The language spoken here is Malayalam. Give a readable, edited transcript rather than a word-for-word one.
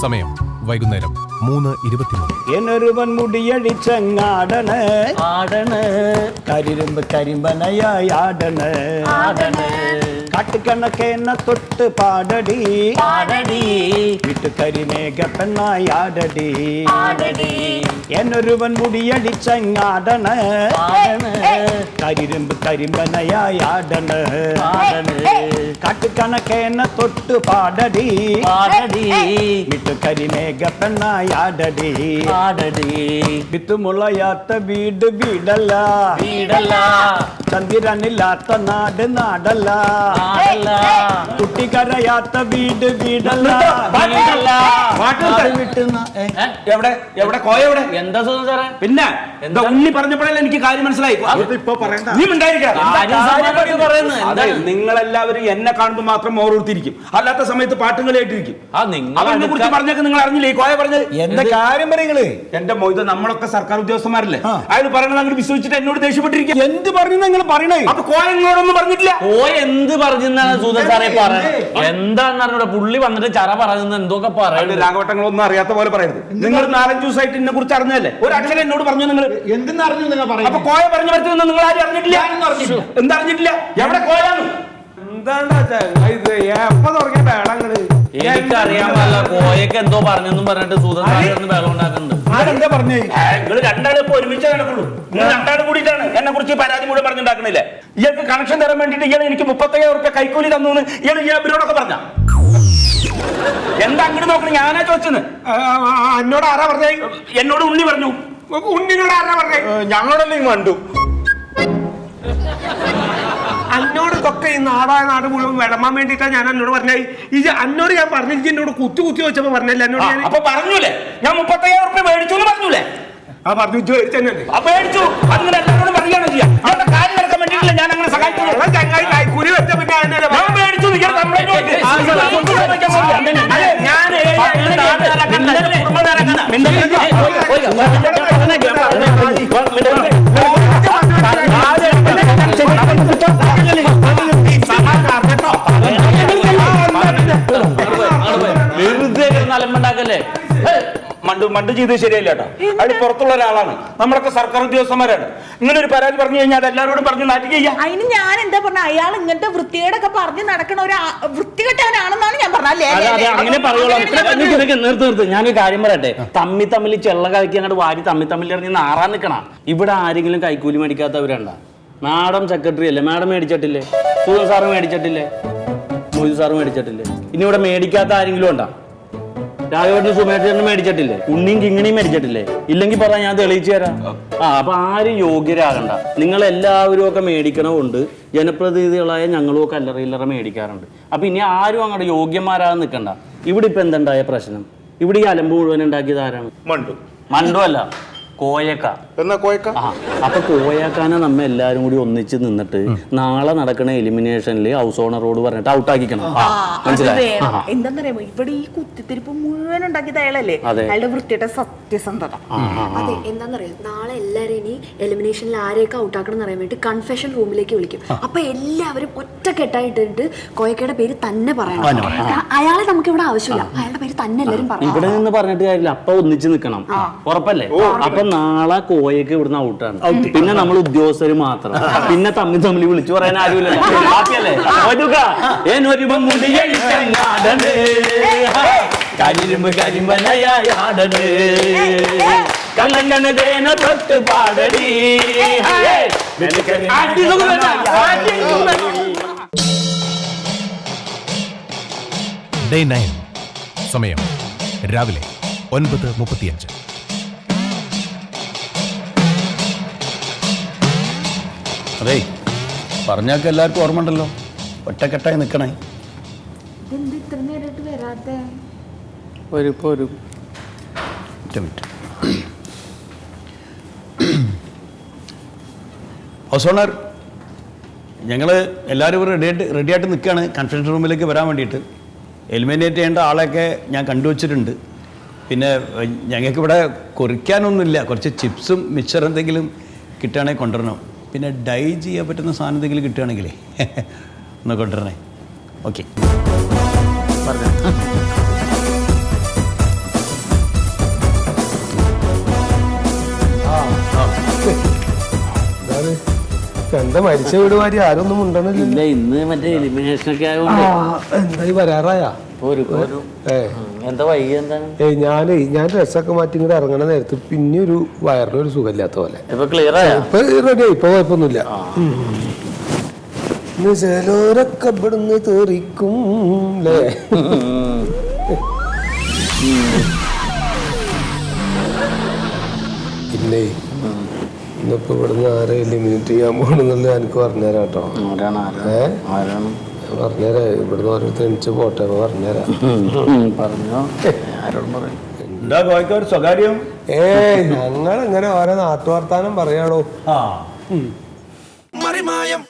സമയം വൈകുന്നേരം 3:23. എന്നൊരുവൻ മുടിയടിച്ചങ്ങാടണ് കരിരുമ്പ് കരിമ്പനയായി ആടണ് കാട്ടുകണക്കെന്നെ തൊട്ട് പാടടി വീട്ടുകരിമേഘ പെണ്ണായി ആടടി എന്നൊരുവൻ മുടിയടിച്ചങ്ങാടണ് കരിരുമ്പ് കരിമ്പനയായി ആടണ് കാട്ടുകണക്കെന്നെ തൊട്ട് പാടടി വീട്ടുകരിമേഘ പെണ്ണായി ആടടി വിത്തുമുളയാത്ത വീട് വീടല്ല ചന്ദ്രനില്ലാത്ത നാട് നാടല്ല കുട്ടിക്കരയാത്ത വീട് വീടല്ല എവിടെ കോയ എവിടെ എന്താ സാറേ പിന്നെ എന്താ ഉണ്ണി പറഞ്ഞപ്പോഴല്ലേ എനിക്ക് കാര്യം മനസ്സിലായി. നിങ്ങളെല്ലാവരും എന്നെ കാണുമ്പോൾ മാത്രം ഓരോരുത്തിരിക്കും, അല്ലാത്ത സമയത്ത് പാട്ടുകളായിട്ടിരിക്കും. അവനെ കുറിച്ച് പറഞ്ഞൊക്കെ നിങ്ങൾ അറിഞ്ഞില്ലേ കോയ പറഞ്ഞത്? എന്താ കാര്യം പറയുന്നത്? എന്റെ മൊയ്ത് നമ്മളൊക്കെ സർക്കാർ ഉദ്യോഗസ്ഥന്മാരല്ലേ, അയാൾ പറയണത് അങ്ങനെ വിശ്വസിച്ചിട്ട് എന്നോട് ദേഷ്യപ്പെട്ടിരിക്കും. എന്ത് പറഞ്ഞു നിങ്ങൾ പറയണേ? അപ്പൊ കോയ നിങ്ങളോടൊന്നും പറഞ്ഞിട്ടില്ല. കോയ എന്ത് പറഞ്ഞാണ് സൂതൻ സാറേ പറയുന്നത്? എന്താന്ന് പുള്ളി വന്നിട്ട് ചറ പറയുന്നത് എന്തൊക്കെ പറയുന്നത്? രാഘവട്ടങ്ങളൊന്നും അറിയാത്ത പോലെ പറയരുത്. നിങ്ങൾ 4-5 ദിവസമായിട്ട് എന്നെ കുറിച്ച് അറിഞ്ഞല്ലേ? ഒരു അക്ഷരം എന്നോട് പറഞ്ഞു. നിങ്ങൾ എന്തെന്നറിഞ്ഞു നിങ്ങൾ പറയും? അപ്പൊ കോയ പറഞ്ഞു വരുത്തുന്ന നിങ്ങൾ ആരും അറിഞ്ഞിട്ടില്ല. എന്താ അറിഞ്ഞിട്ടില്ല? എവിടെ കോയാണ്? എനിക്കറിയാമല്ല കോയക്ക് എന്തോ പറഞ്ഞെന്നും പറഞ്ഞിട്ട് സൂതൻ സാറ് ബഹളം ഉണ്ടാക്കുന്നുണ്ട്. നിങ്ങൾ രണ്ടാളും ഇപ്പൊ ഒരുമിച്ച് നടക്കുള്ളൂ. നിങ്ങൾ രണ്ടാളും കൂടിയിട്ടാണ് എന്നെ കുറിച്ച് പരാതി കൂടെ പറഞ്ഞുണ്ടാക്കണില്ലേ? ഇയാൾക്ക് കണക്ഷൻ തരാൻ വേണ്ടിട്ട് ഇയാൾ എനിക്ക് 35,000 രൂപ കൈക്കൂലി തന്നു ഇയാൾ ഇവരോടൊക്കെ പറഞ്ഞ എന്താ അങ്ങോട്ട് നോക്കണം? ഞാനാ ചോദിച്ചത്. എന്നോട് ആരാ പറഞ്ഞേ? എന്നോട് ഉണ്ണി പറഞ്ഞു. ഉണ്ണിനോട് ആരാ പറഞ്ഞേ? ഞങ്ങളോടല്ലേ കണ്ടു. അന്നോടൊക്കെ ഈ നാടായ നാട് മുഴുവൻ വിളമ്പാൻ വേണ്ടിയിട്ടാണ് ഞാൻ എന്നോട് പറഞ്ഞത്. ഇത് അന്നോട് ഞാൻ പറഞ്ഞില്ല, എന്നോട് കുത്തി വെച്ചപ്പോ പറഞ്ഞല്ലേ എന്നോട്? അപ്പൊ പറഞ്ഞൂലേ ഞാൻ 35,000 രൂപ മേടിച്ചു എന്ന് പറഞ്ഞൂലേ? പറഞ്ഞു മേടിച്ചു. അങ്ങനെ എല്ലാവരോടും പറയുകയാണ് ചെയ്യാം. കാര്യം നടക്കാൻ വേണ്ടിയിട്ടില്ല ഞാൻ അങ്ങനെ സഹായിച്ചു. ചങ്ങായി കൈക്കൂലി വെച്ച പിന്നെ മേടിച്ചു. അലമ്പുണ്ടാക്കല്ലേ? മണ്ടു ചെയ്ത് ശരിയല്ല കേട്ടോ. അത് പുറത്തുള്ള ഒരാളാണ്. നമ്മളൊക്കെ സർക്കാർ ഉദ്യോഗസ്ഥന്മാരാണ്. ഇങ്ങനെ ഒരു പരാതി പറഞ്ഞു കഴിഞ്ഞാൽ അത് എല്ലാവരോടും പറഞ്ഞു നാട്ടിക്കുക. അതിന് ഞാൻ എന്താ പറഞ്ഞ? അയാൾ ഇങ്ങനത്തെ വൃത്തികേടൊക്കെ പറഞ്ഞ് നടക്കണ ഒരു വൃത്തികെട്ടവനാണെന്നാണ് ഞാൻ പറഞ്ഞത്. അങ്ങനെ പറയുള്ളൂ. നിർത്ത്. ഞാനൊരു കാര്യം പറയട്ടെ. തമ്മിൽ ചെള്ള കഴിക്കാൻ അങ്ങോട്ട് വാരി തമ്മിൽ ഇറങ്ങി നാറാൻ നിൽക്കണം. ഇവിടെ ആരെങ്കിലും കൈക്കൂലി മേടിക്കാത്തവരുണ്ട? മാഡം സെക്രട്ടറി അല്ലേ? മാഡം മേടിച്ചിട്ടില്ലേ? സൂര്യൻ സാറ് മേടിച്ചിട്ടില്ലേ? മൊയ്തു സാറ് മേടിച്ചിട്ടില്ലേ? ഇനി ഇവിടെ മേടിക്കാത്ത ആരെങ്കിലും ഉണ്ടാ? രാഘവേട്ടനും സുമേഷനും മേടിച്ചിട്ടില്ലേ? ഉണ്ണിയും കിങ്ങിണിയും മേടിച്ചിട്ടില്ലേ? ഇല്ലെങ്കിൽ പറ, ഞാൻ തെളിയിച്ചു തരാം. അപ്പൊ ആരും യോഗ്യരാകണ്ട. നിങ്ങൾ എല്ലാവരും ഒക്കെ മേടിക്കണമുണ്ട്. ജനപ്രതിനിധികളായ ഞങ്ങളും ഒക്കെ അല്ലറ മേടിക്കാറുണ്ട്. അപ്പൊ ഇനി ആരും അങ്ങോട്ട് യോഗ്യന്മാരാകാൻ നിൽക്കണ്ട. ഇവിടെ ഇപ്പൊ എന്തുണ്ടായ പ്രശ്നം? ഇവിടെ ഈ അലമ്പ് മുഴുവൻ ഉണ്ടാക്കിയത് ആരാണ്? മണ്ടു അല്ല, കോയക്ക. അപ്പൊ കോയക്കാനെ നമ്മ എല്ലാരും കൂടി ഒന്നിച്ച് നിന്നിട്ട് നാളെ നടക്കണ എലിമിനേഷനിൽ ഹൗസ് ഓണറോട് പറഞ്ഞിട്ട് ഔട്ടാക്കിക്കണം. എന്താന്നറിയാമോ, ഇവിടെ ഈ കുത്തിത്തിരിപ്പ് മുഴുവൻ ഉണ്ടാക്കിയത് അയാളല്ലേ? അയാളുടെ വൃത്തിയുടെ സത്യസന്ധത. അതെ, എന്താന്നറിയാം, നാളെ എല്ലാരും ഇനി എലിമിനേഷനിൽ ആരെയൊക്കെ ഔട്ടാക്കണം എന്ന് അറിയാൻ വേണ്ടി കൺഫെഷൻ റൂമിലേക്ക് വിളിക്കും. അപ്പൊ എല്ലാവരും ഒറ്റക്കെട്ടായിട്ടിട്ട് കോയക്കയുടെ പേര് തന്നെ പറയണം. അയാളെ നമുക്ക് ഇവിടെ ആവശ്യമില്ല, അയാളുടെ പേര് തന്നെ എല്ലാരും പറയണം. ഇവിടെ നിന്ന് പറഞ്ഞിട്ട് കാര്യമില്ല, അപ്പൊ ഒന്നിച്ച് നിൽക്കണം. ഉറപ്പല്ലേ? അപ്പൊ നാളെ കോയക്ക് ഇവിടുന്ന് ഔട്ടാണ്. പിന്നെ നമ്മൾ ഉദ്യോഗസ്ഥര് മാത്രം. പിന്നെ തമ്മിൽ വിളിച്ചു പറയാൻ ആരുമില്ലല്ലോ. ബാക്കിയല്ലേ കരിമ്പനയാടേ കണ്ണങ്കണ തൊട്ട് പാടടി. ഡേ 9 സമയം രാവിലെ 9:35. അതെ, പറഞ്ഞാൽ എല്ലാവർക്കും ഓർമ്മ ഉണ്ടല്ലോ. ഒറ്റക്കെട്ടായി നിൽക്കണേ. ഹൗസ് ഓണർ, ഞങ്ങൾ എല്ലാവരും റെഡിയായിട്ട് നിൽക്കുകയാണ് കൺഫറൻസ് റൂമിലേക്ക് വരാൻ വേണ്ടിയിട്ട്. എലിമിനേറ്റ് ചെയ്യേണ്ട ആളെയൊക്കെ ഞാൻ കണ്ടുവച്ചിട്ടുണ്ട്. പിന്നെ ഞങ്ങൾക്കിവിടെ കുറിക്കാനൊന്നുമില്ല. കുറച്ച് ചിപ്സും മിക്സർ എന്തെങ്കിലും കിട്ടുകയാണെങ്കിൽ കൊണ്ടുവരണം. പിന്നെ ഡൈ ചെയ്യാൻ പറ്റുന്ന സാധനം എന്തെങ്കിലും കിട്ടുകയാണെങ്കിലേ ഒന്ന് കൊണ്ടുവരണേ. ഓക്കെ. എന്താ മരിച്ച വീട് മാറി ആരൊന്നും ഉണ്ടെന്നില്ല. ഇല്ല, ഇന്ന് മറ്റേ എലിമിനേഷൻ ഒക്കെ ആയതുകൊണ്ട് എന്തായി വരാറായാ? എന്താ വൈകി എന്താണ്? ഞാൻ ഡ്രസ്സൊക്കെ മാറ്റി ഇങ്ങോട്ട് ഇറങ്ങണ നേരത്ത് പിന്നെ ഒരു വയറിനൊരു സുഖമില്ലാത്ത പോലെ. ഇപ്പൊ ക്ലിയർ ആയ? ഇപ്പൊ റെഡി ആയി, ഇപ്പൊ കുഴപ്പമൊന്നുമില്ല. ചിലരൊക്കെ ഇവിടുന്ന് തെറിക്കും അല്ലേ? ഇല്ലേ, ഇന്നിപ്പോ ഇവിടുന്ന് ആരെ എലിമിനേറ്റ് ചെയ്യാൻ പോകണമെന്നുള്ള എനിക്ക് പറഞ്ഞുതരാം കേട്ടോ. പറഞ്ഞുതരാ, ഇവിടുന്ന് ഓരോരുത്തർ എണിച്ച് പോട്ടെ പറഞ്ഞുതരാം. പറഞ്ഞോ, ആരോടും പറയും. എന്താ കോഴിക്കോട് സ്വകാര്യം? ഞങ്ങൾ ഇങ്ങനെ ഓരോ നാട്ടുവർത്താനം പറയാണോ. മറിമായം